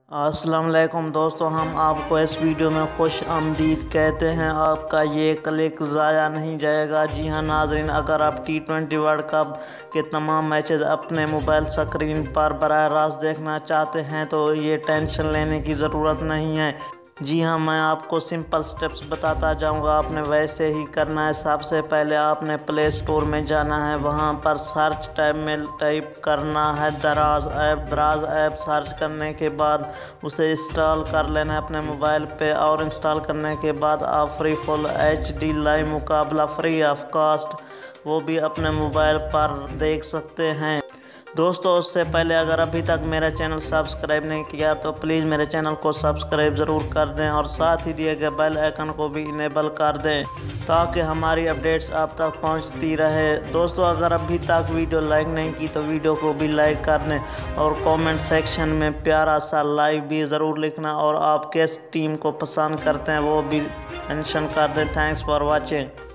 अस्सलाम वालेकुम दोस्तों, हम आपको इस वीडियो में खुश आमदीद कहते हैं। आपका ये क्लिक ज़ाया नहीं जाएगा। जी हाँ नाज़रीन, अगर आप T20 वर्ल्ड कप के तमाम मैचेस अपने मोबाइल स्क्रीन पर बराह रास्त देखना चाहते हैं तो ये टेंशन लेने की ज़रूरत नहीं है। जी हाँ, मैं आपको सिंपल स्टेप्स बताता जाऊंगा। आपने वैसे ही करना है। सबसे पहले आपने प्ले स्टोर में जाना है, वहां पर सर्च टैब में टाइप करना है दराज ऐप। दराज ऐप सर्च करने के बाद उसे इंस्टॉल कर लेना है अपने मोबाइल पे, और इंस्टॉल करने के बाद आप फ्री फुल HD लाइव मुकाबला फ्री ऑफ कॉस्ट वो भी अपने मोबाइल पर देख सकते हैं। दोस्तों, उससे पहले अगर अभी तक मेरा चैनल सब्सक्राइब नहीं किया तो प्लीज़ मेरे चैनल को सब्सक्राइब ज़रूर कर दें और साथ ही दिए गए बेल आइकन को भी इनेबल कर दें ताकि हमारी अपडेट्स आप तक पहुंचती रहे। दोस्तों, अगर अभी तक वीडियो लाइक नहीं की तो वीडियो को भी लाइक कर दें और कमेंट सेक्शन में प्यारा सा लाइक भी ज़रूर लिखना, और आप किस टीम को पसंद करते हैं वो भी मेंशन कर दें। Thanks for watching.